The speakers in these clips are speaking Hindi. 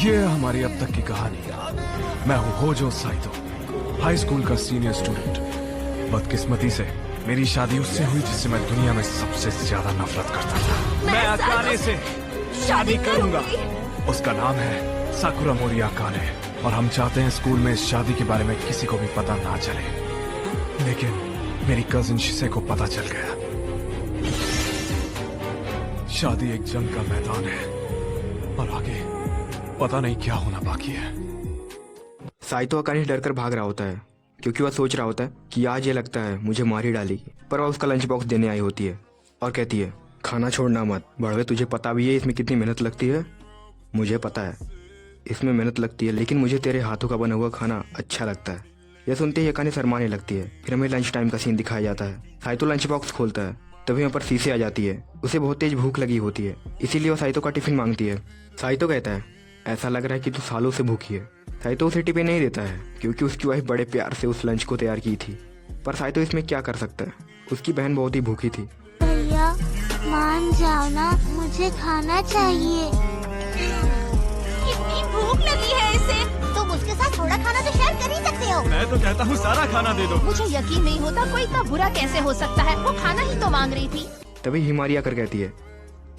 ये है हमारी अब तक की कहानी। मैं हूँ होजो साइतो, हाई स्कूल का सीनियर स्टूडेंट। बदकिस्मती से मेरी शादी उससे हुई जिससे मैं दुनिया में सबसे ज्यादा नफरत करता था। मैं अकाने से शादी करूंगा। उसका नाम है साकुरा मोरी अकाने और हम चाहते हैं स्कूल में इस शादी के बारे में किसी को भी पता ना चले। लेकिन मेरी कजिन शिसे को पता चल गया। शादी एक जंग का मैदान है और आगे पता नहीं क्या होना बाकी है। साइतो अकाने डर कर भाग रहा होता है क्योंकि वह सोच रहा होता है कि आज ये लगता है मुझे मार ही डालेगी। पर वह उसका लंच बॉक्स देने आई होती है और कहती है, खाना छोड़ना मत बड़वे, तुझे पता भी है इसमें कितनी मेहनत लगती है। मुझे पता है इसमें मेहनत लगती है, लेकिन मुझे तेरे हाथों का बना हुआ खाना अच्छा लगता है। यह सुनते ही अकाने शर्माने लगती है। फिर हमें लंच टाइम का सीन दिखाया जाता है। साइतो लंच बॉक्स खोलता है, तभी वहाँ पर शीशे आ जाती है। उसे बहुत तेज भूख लगी होती है, इसीलिए वो साइतो का टिफिन मांगती है। साइतो कहता है, ऐसा लग रहा है कि तू सालों से भूखी है। साइतो उसे टिफिन नहीं देता है क्योंकि उसकी वाइफ बड़े प्यार से उस लंच को तैयार की थी। पर साइतो इसमें क्या कर सकता है, उसकी बहन बहुत ही भूखी थी। भैया मान जाओ ना, मुझे खाना चाहिए। कितनी भूख लगी है इसे। तुम उसके साथ थोड़ा खाना तो शेयर कर ही सकते हो। मैं तो कहता हूँ सारा खाना दे दो। मुझे यकीन नहीं होता कोई इतना बुरा कैसे हो सकता है। वो खाना ही तो मांग रही थी। तभी हिमारी आकर कहती है,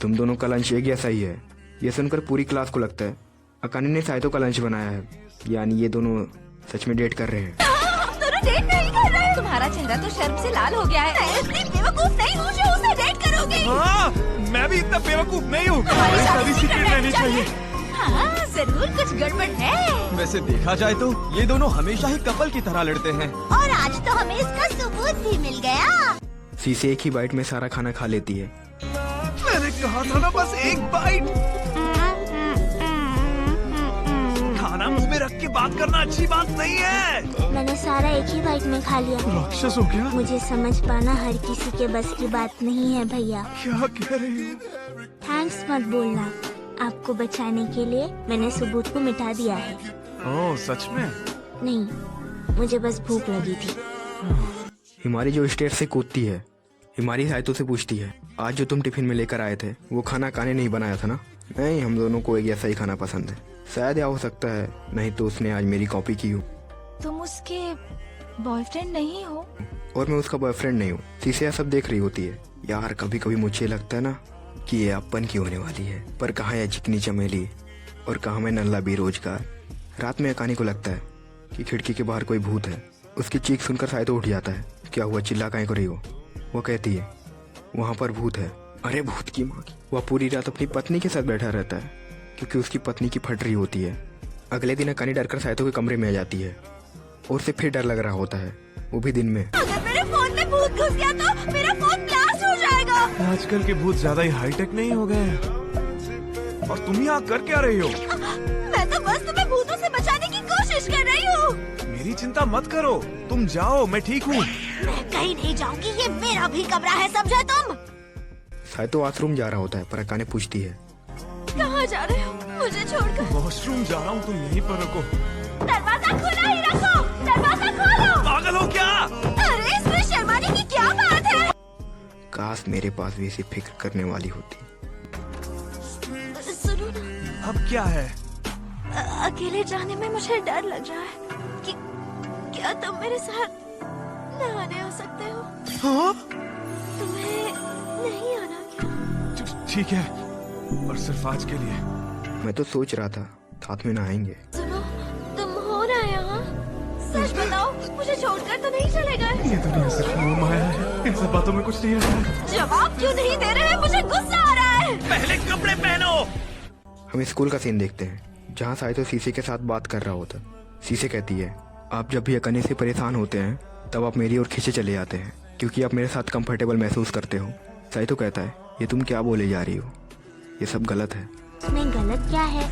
तुम दोनों का लंच एक जैसा ही है। यह सुनकर पूरी क्लास को लगता है अकाने ने साइतो का लंच बनाया है, यानी ये दोनों सच में डेट कर रहे हैं। हम दोनों डेट नहीं कर रहे हैं। तुम्हारा चेहरा तो शर्म से लाल हो गया है। मैं इतनी बेवकूफ नहीं हूँ जो उसे डेट करोगे। हाँ, मैं भी इतना बेवकूफ नहीं हूँ। हमारी शादी सीक्रेट रहनी चाहिए। हाँ जरूर कुछ गड़बड़ है। वैसे देखा जाए तो ये दोनों हमेशा ही कपल की तरह लड़ते हैं। और आज तो हमें इसका सबूत भी मिल गया। शीशे एक ही बाइट में सारा खाना खा लेती है। मैंने कहा था ना बस एक बाइट। खाना मुंह में रख के बात करना अच्छी बात नहीं है। मैंने सारा एक ही बाइट में खा लिया। राक्षस हो गया। मुझे समझ पाना हर किसी के बस की बात नहीं है भैया। क्या कह रही हो? थैंक्स मत बोलना, आपको बचाने के लिए मैंने सबूत को मिटा दिया है। ओह सच में? नहीं, मुझे बस भूख लगी थी। हिमारी जो स्टेयर से कूदती है, हिमारी साइतो से पूछती है, आज जो तुम टिफिन में लेकर आए थे वो खाना अकाने नहीं बनाया था ना? नहीं, हम दोनों को एक ऐसा ही खाना पसंद है। शायद या हो सकता है, नहीं तो उसने आज मेरी कॉपी की हो। तुम उसके बॉयफ्रेंड नहीं हो? और मैं उसका बॉयफ्रेंड नहीं हूँ। शीशे सब देख रही होती है। यार कभी कभी मुझे लगता है ना कि ये अपन की होने वाली है, पर कहाँ है चिकनी चमेली और कहाँ मैं नल्ला बेरोजगार। रात में अकाने को लगता है कि खिड़की के बाहर कोई भूत है। उसकी चीख सुनकर साइतो उठ जाता है। क्या हुआ, चिल्ला काहे को रही हो? वो कहती है, वहाँ पर भूत है। अरे भूत की माँ की। वह पूरी रात अपनी पत्नी के साथ बैठा रहता है क्योंकि उसकी पत्नी की फट रही होती है। अगले दिन अकाने डरकर साइतो के कमरे में आ जाती है और उसे फिर डर लग रहा होता है, वो भी दिन में। अगर मेरे फोन में भूत घुस गया तो मेरा फोन ब्लास्ट हो जाएगा। आजकल के भूत ज्यादा ही हाईटेक नहीं हो गए हैं। और तुम यहाँ कर क्या रही हो? मैं तो बस तुम्हें भूतों से बचाने की कोशिश कर रही हूँ। मेरी चिंता मत करो, तुम जाओ, मैं ठीक हूँ। मैं कहीं नहीं जाऊंगी, ये मेरा भी कमरा है, समझे तुम? साइतो वॉशरूम जा रहा होता है पर अकाने पूछती है, कहाँ जा रहे हो मुझे छोड़कर? वॉशरूम जा रहा हूँ, तुम यहीं पर रुको। दरवाजा खुला ही रखो, दरवाजा खोलो। पागल हो क्या? अरे इसमें शर्माने की क्या बात है? काश मेरे पास भी ऐसी फिक्र करने वाली होती। सुनो ना, अब क्या है? अकेले जाने में मुझे डर लग रहा है कि क्या तुम मेरे साथ नहाने आ सकते हो? हाँ? तुम्हें नहीं आना क्या? ठीक है, पर सिर्फ आज के लिए। मैं तो सोच रहा था साथ में नहाएंगे। सुनो, तुम हो ना यहाँ? सच बताओ, मुझे छोड़कर तो नहीं चले गए? ये दुनिया सिर्फ मोह माया है, इन सब बातों में कुछ नहीं रहा है। जवाब क्यों नहीं दे रहे? मुझे गुस्सा आ रहा है। पहले कपड़े पहनो। हम स्कूल का सीन देखते हैं जहाँ साइतो शीशे के साथ बात कर रहा होता। शीशे कहती है, आप जब भी अकाने से परेशान होते हैं तब आप मेरी ओर खींचे चले जाते हैं क्योंकि आप मेरे साथ कंफर्टेबल महसूस करते हो। साइतो कहता है, ये तुम क्या बोले जा रही हो, ये सब गलत है। इसमें गलत क्या है?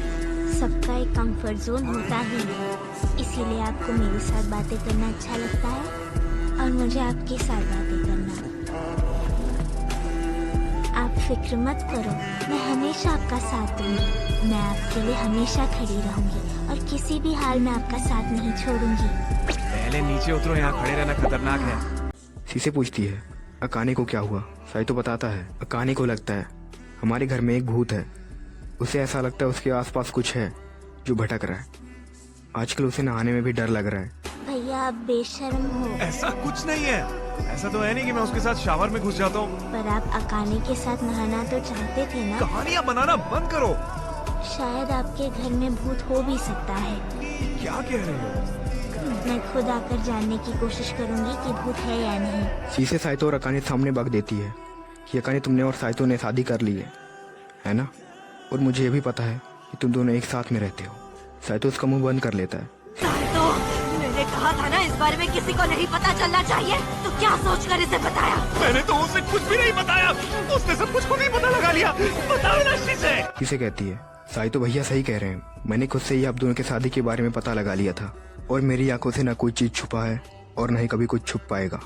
सबका एक कंफर्ट जोन होता ही है, इसीलिए आपको मेरे साथ बातें करना अच्छा लगता है और मुझे आपके साथ बातें करना। आप फिक्र मत करो, मैं हमेशा आपका साथ दूंगी। मैं आपके लिए हमेशा खड़ी रहूंगी और किसी भी हाल में आपका साथ नहीं छोड़ूंगी। पहले नीचे उतरो, यहाँ खड़े रहना खतरनाक है। शीशे पूछती है, अकाने को क्या हुआ? साइतो बताता है, अकाने को लगता है हमारे घर में एक भूत है। उसे ऐसा लगता है उसके आसपास कुछ है जो भटक रहा है। आजकल उसे नहाने में भी डर लग रहा है। भैया आप बेशर्म हो। ऐसा कुछ नहीं है। ऐसा तो है नहीं कि मैं उसके साथ शावर में घुस जाता हूँ। पर आप अकाने के साथ नहाना तो चाहते थे ना? कहानियाँ बनाना बंद करो। शायद आपके घर में भूत हो भी सकता है। क्या कह रहे हो? मैं खुद आकर जानने की कोशिश करूंगी कि भूत है या नहीं। शीशे साइतो और अकाने सामने बग देती है कि अकाने तुमने और साइतो ने शादी कर ली है ना? और मुझे ये भी पता है कि तुम दोनों एक साथ में रहते हो। साइतो उसका मुंह बंद कर लेता है। तो मैंने कहा था ना इस बारे में किसी को नहीं पता चलना चाहिए, तो क्या सोचकर इसे बताया? मैंने तो उसे कुछ भी नहीं बताया। उसने सब कुछ खुद ही पता लगा लिया। बताओ ना शीशे। शीशे कहती है, साइतो भैया सही कह रहे हैं। मैंने खुद से ही आप दोनों की शादी के बारे में पता लगा लिया था और मेरी आंखों से ना कोई चीज छुपा है और न ही कभी कुछ छुप पाएगा।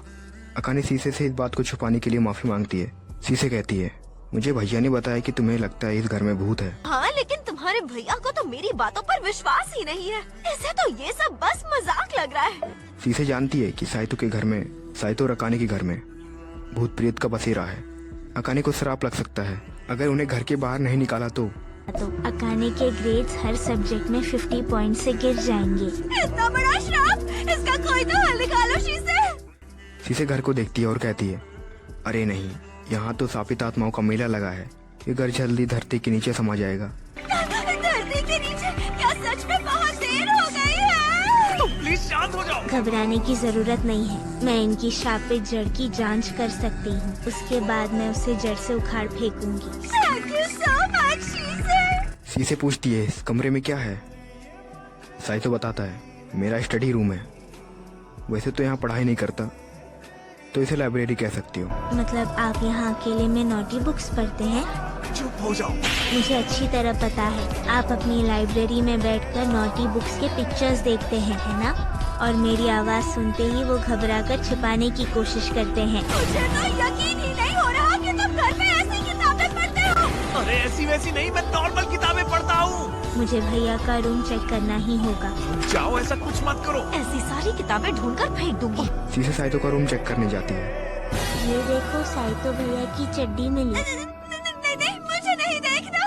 अकाने शीशे से इस बात को छुपाने के लिए माफी मांगती है। शीशे कहती है, मुझे भैया ने बताया कि तुम्हें लगता है इस घर में भूत है। हाँ, लेकिन तुम्हारे भैया को तो मेरी बातों पर विश्वास ही नहीं है। इसे तो ये सब बस मजाक लग रहा है। शीशे जानती है कि साइतो के घर में, साइतो और अकाने के घर में भूत प्रेत का बसेरा है। अकाने को श्राप लग सकता है अगर उन्हें घर के बाहर नहीं निकाला तो अकाने के ग्रेड्स हर सब्जेक्ट में 50 पॉइंट से गिर जाएंगे। इतना बड़ा श्राप, इसका कोई तो हल निकालो शीशे। शीशे घर को देखती है और कहती है, अरे नहीं, यहाँ तो शापित आत्माओं का मेला लगा है। ये घर जल्दी धरती के नीचे समा जाएगा। धरती के नीचे? क्या सच में बहुत देर हो गई है? तुम प्लीज शांत हो जाओ। घबराने की जरूरत नहीं है। मैं इनकी शापित जड़ की जांच कर सकती हूँ। उसके बाद मैं उसे जड़ से उखाड़ फेंकूंगी। Thank you so much, शीशे। शीशे पूछती है, इस कमरे में क्या है? साइतो बताता है, मेरा स्टडी रूम है। वैसे तो यहाँ पढ़ाई नहीं करता, तो इसे लाइब्रेरी कह सकती हो। मतलब आप यहाँ अकेले में नोटी बुक्स पढ़ते हैं? चुप हो जाओ। मुझे अच्छी तरह पता है आप अपनी लाइब्रेरी में बैठकर नोटी बुक्स के पिक्चर्स देखते हैं, है ना? और मेरी आवाज सुनते ही वो घबराकर छिपाने की कोशिश करते हैं। मुझे तो यकीन ही नहीं हो रहा कि तुम घर में ऐसी किताबें पढ़ते हो। अरे ऐसी वैसी नहीं, मैं नॉर्मल किताबें पढ़ता हूँ। मुझे भैया का रूम चेक करना ही होगा। जाओ, ऐसा कुछ मत करो। ऐसी सारी किताबें ढूंढकर फेंक दूंगी। शीशे साइतो का रूम चेक करने जाती है। ये देखो, साइतो भैया की चड्डी मिली। नहीं, मुझे नहीं देखना।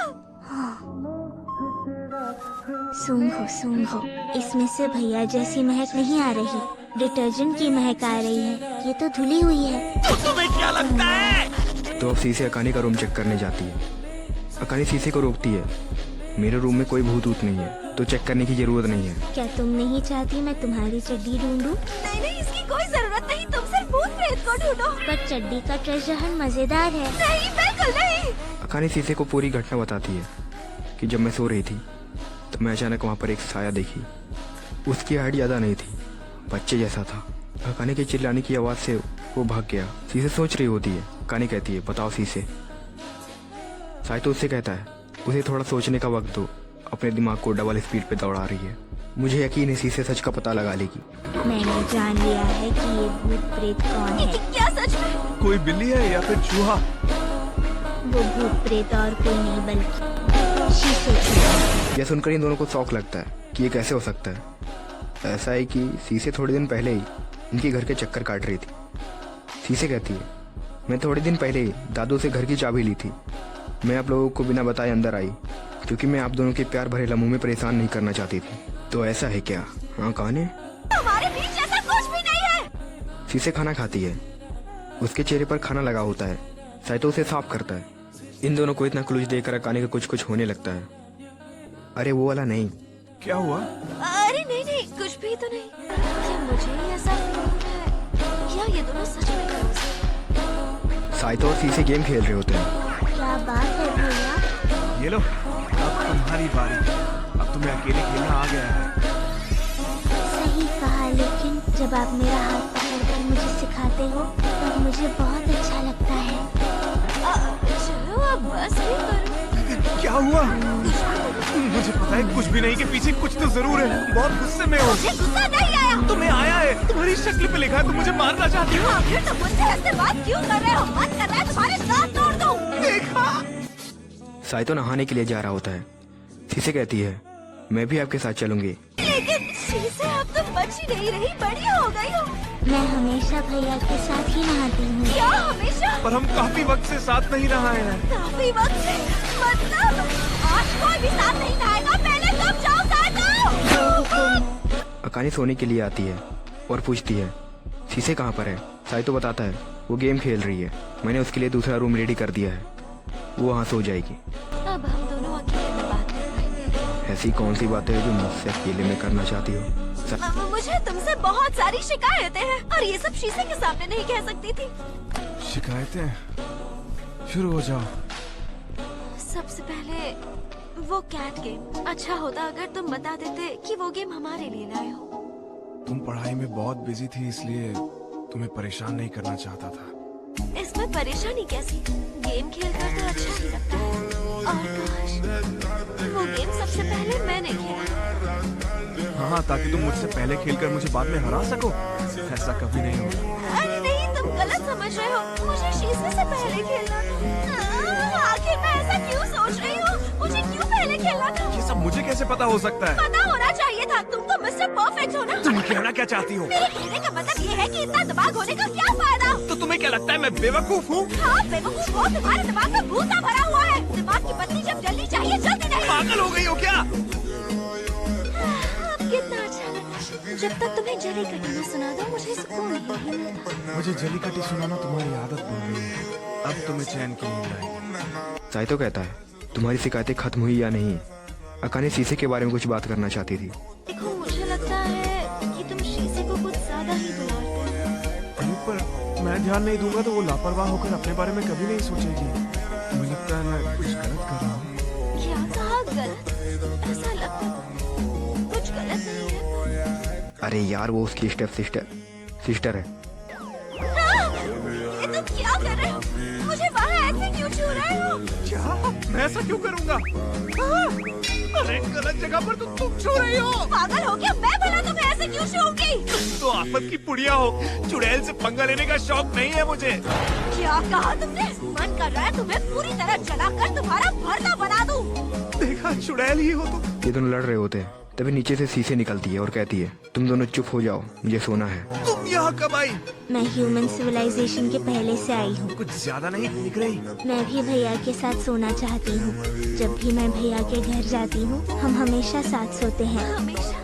सूंघो, इसमें से भैया जैसी महक नहीं आ रही, डिटर्जेंट की महक आ रही है। ये तो धुली हुई है। तो तुम्हें क्या लगता है? तो अब शीशे अकाने का रूम चेक करने जाती है। अकाने शीशे को रोकती है, मेरे रूम में कोई भूत ऊत नहीं है, तो चेक करने की जरूरत नहीं है। क्या तुम नहीं चाहती मैं तुम्हारी चड्डी ढूंढूं? नहीं, इसकी कोई जरूरत नहीं। तुम सिर्फ भूत प्रेत को ढूंढो। पर चड्डी का ट्रेजर हंट मजेदार है। नहीं, बिल्कुल नहीं। अकाने शीशे को पूरी घटना बताती है कि जब मैं सो रही थी तो मैं अचानक वहाँ पर एक साया देखी। उसकी हाइट ज्यादा नहीं थी, बच्चे जैसा था। अकाने के चिल्लाने की आवाज से वो भाग गया। शीशे सोच रही होती है। अकाने कहती है, बताओ शीशे। साइतो उससे कहता है, उसे थोड़ा सोचने का वक्त दो, अपने दिमाग को डबल स्पीड पे दौड़ा रही है। मुझे यकीन है शीशे सच का पता लगा लेगी। मैंने जान लिया है कि ये भूत प्रेत कौन है। क्या सच में? कोई बिल्ली है या फिर चूहा? वो भूत प्रेत और कोई नहीं बल्कि शीशे। यह सुनकर इन दोनों को शौक लगता है कि ये कैसे हो सकता है। ऐसा है कि शीशे थोड़े दिन पहले ही इनके घर के चक्कर काट रही थी। शीशे कहती है, मैं थोड़े दिन पहले ही दादू से घर की चाबी ली थी। मैं आप लोगों को बिना बताए अंदर आई क्योंकि मैं आप दोनों के प्यार भरे लम्हों में परेशान नहीं करना चाहती थी। तो ऐसा है क्या? हाँ, कौन है? हमारे बीच ऐसा कुछ भी नहीं है। शीशे खाना खाती है। उसके चेहरे पर खाना लगा होता है। साइतो उसे साफ करता है। इन दोनों को इतना क्लूज देकर अकाने का कुछ होने लगता है। अरे वो वाला नहीं। क्या हुआ? अरे नहीं, कुछ भी तो नहीं। क्या मुझे ऐसा फील है या ये दोनों सच में close हैं? साइतो और शीशे गेम खेल रहे होते हैं। क्या बात है भैया? ये लो, अब तुम्हारी बारी। अब तुम्हें अकेले खेलना आ गया है। सही कहा, लेकिन जब आप मेरा हाथ पकड़कर मुझे सिखाते हो तब मुझे बहुत अच्छा लगता है। चलो अब बस भी करो। क्या हुआ? मुझे पता है कुछ भी नहीं के पीछे कुछ तो जरूर है। बहुत गुस्से में हो। मुझे गुस्सा नहीं आया। तुम्हें आया है, तुम्हारी शक्ल पे लिखा है, तुम मुझे मारना चाहती हो। आखिर तुम मुझसे ऐसे बात क्यों कर रहे हो? मन कर रहा है तुम्हारे दांत तोड़ दूं। देखा? साइतो नहाने के लिए जा रहा होता है। शीशे कहती है, मैं भी आपके साथ चलूंगी। लेकिन शीशे, अब तुम बची नहीं रही, बड़ी हो गई हो। मैं हमेशा भैया के साथ ही नहाती हूँ। क्या हमेशा? पर हम काफी वक्त से साथ नहीं रहे हैं। काफी वक्त से? मतलब आज कोई भी साथ नहीं नहाएगा। पहले तुम जाओ। अकाने सोने के लिए आती है और पूछती है शीशे कहाँ पर है। साइतो बताता है वो गेम खेल रही है, मैंने उसके लिए दूसरा रूम रेडी कर दिया है, वो वहाँ सो जाएगी। अब हम दोनों अकेले में बात कर पाएंगे। ऐसी कौन सी बातें हैं जो मुझसे अकेले में करना चाहती हो? मुझे तुमसे बहुत सारी शिकायतें हैं और ये सब शीशे के सामने नहीं कह सकती थी। शिकायतें? शुरू हो जाओ। सबसे पहले वो कैट गेम, अच्छा होता अगर तुम बता देते कि वो गेम हमारे लिए लाए हो। तुम पढ़ाई में बहुत बिजी थी इसलिए तुम्हें परेशान नहीं करना चाहता था। इसमें परेशानी कैसी? गेम खेलकर तो अच्छा ही लगता है। और काश वो गेम सबसे पहले मैंने खेला। हाँ, ताकि तुम मुझसे पहले खेलकर मुझे बाद में हरा सको। ऐसा कभी नहीं होगा। अरे नहीं, तुम गलत समझ रहे हो। मुझे शीशे से पहले खेलना था। आखिर मैं ऐसा क्यों सोच रही हूँ? मुझे क्यों पहले खेलना था? ये सब मुझे कैसे पता हो सकता है? पता होना चाहिए था। तुम तो मिस्टर परफेक्ट हो ना। तुम कहना क्या चाहती हो? मेरे कहने का मतलब ये है कि इतना दिमाग होने का क्या फायदा? तो तुम्हें क्या लगता है मैं बेवकूफ हूँ? हाँ, बेवकूफ हो। तुम्हारे दिमाग में भूसा भरा हुआ है। दिमाग की बत्ती जब जल्दी चाहिए जल्दी नहीं। पागल हो गई हो क्या? अब कितना अच्छा लगा। जब तक तुम्हें जली कटी न सुना दो मुझे सुकून नहीं मिलता। मुझे जली कटी सुनाना तुम्हारी आदत बन गई है। अब तुम्हें चैन की नींद आएगी। साइतो कहता है तुम्हारी शिकायतें खत्म हुई या नहीं। अकाने शीशे के बारे में कुछ बात करना चाहती थी। देखो, मुझे लगता है कि तुम शीशे को कुछ ज्यादा ही बुलाते हो। पर मैं ध्यान नहीं दूंगा तो वो लापरवाह होकर अपने बारे में कभी नहीं सोचेगी। मुझे लगता है मैं कुछ गलत कर रहा हूँ। क्या कहा गलत? ऐसा लगता है कुछ गलत नहीं है। अरे यार वो उसकी स्टेप सिस्टर है। ये तुम क्या कर रहे हो? मुझे वहाँ ऐसे क्यों छू रहे हो? क्या? मैं ऐसा क्यों करूँगा? अरे गलत जगह पर तुम छू रही हो। पागल हो क्या? मैं भला तुम्हें ऐसे क्यों छूऊंगी? तो आफत की पुड़िया हो। चुड़ैल से पंगा लेने का शौक नहीं है मुझे। क्या कहा तुमने? मन कर रहा है तुम्हें पूरी तरह जलाकर तुम्हारा भरता बना दूं। देखा, चुड़ैल ही हो तुम। ये दोनों लड़ रहे होते हैं तभी नीचे से शीशे निकलती है और कहती है तुम दोनों चुप हो जाओ, मुझे सोना है। तुम यहाँ कब आई? मैं ह्यूमन सिविलाइजेशन के पहले से आई हूँ। कुछ ज्यादा नहीं दिख रही। मैं भी भैया के साथ सोना चाहती हूँ। जब भी मैं भैया के घर जाती हूँ हम हमेशा साथ सोते हैं। हमेशा?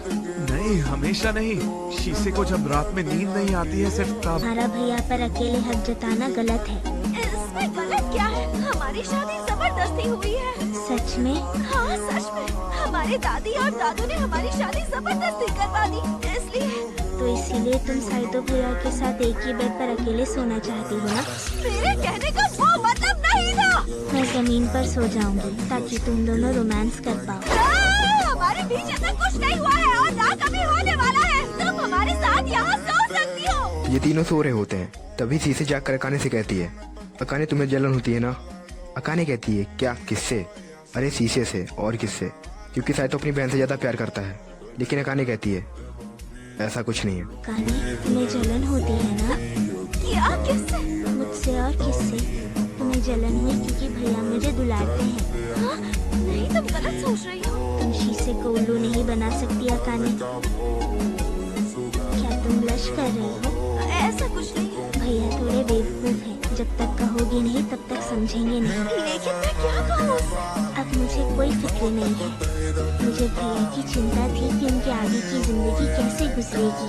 नहीं, हमेशा नहीं। शीशे को जब रात में नींद नहीं आती है सिर्फ तब। हमारा भैया पर अकेले हक जताना गलत है। इसमें गलत क्या है? हमारी शादी जबरदस्ती हुई है। सच में? हाँ, सच में। हमारी दादी और दादू ने हमारी शादी जबरदस्ती करवा दी, इसलिए। तो इसीलिए तुम साइतो भैया के साथ एक ही बेड पर अकेले सोना चाहती हो ना? मेरे कहने का वो मतलब नहीं था। मैं जमीन पर सो जाऊंगी ताकि तुम दोनों रोमांस कर पाओ। हमारे बीच ऐसा कुछ नहीं हुआ है और ना कभी होने वाला है। तुम हमारे साथ यहाँ सो सकती हो। ये तीनों सो रहे होते हैं तभी शीशे जाग कर अकाने से कहती है अकाने तुम्हें जलन होती है ना? अकाने कहती है क्या, किससे? अरे शीशे से। और किससे? क्योंकि साइतो अपनी बहन से ज्यादा प्यार करता है। लेकिन अकाने कहती है ऐसा कुछ नहीं है। काने, तुम्हें जलन होती है ना? क्या? किससे? मुझसे और किससे? तुम्हें जलन हुई क्योंकि भैया मुझे दुलारते हैं। हाँ? नहीं, तुम गलत सोच रही हो। तुम शीशे को उल्लू नहीं बना सकती अकाने। क्या तुम ब्लश कर रही हो? ऐसा कुछ नहीं है। भैया थोड़े बेवकूफ हैं। जब तक कहोगी नहीं तब तक समझेंगे नहीं। लेकिन मैं क्या कहूँ? अब मुझे कोई फिक्र नहीं है। मुझे भैया की चिंता थी कि उनके आगे की जिंदगी कैसे गुजरेगी।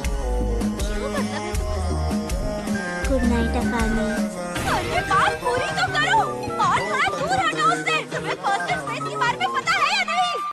क्या मतलब है तुम्हारा? Good night Akane.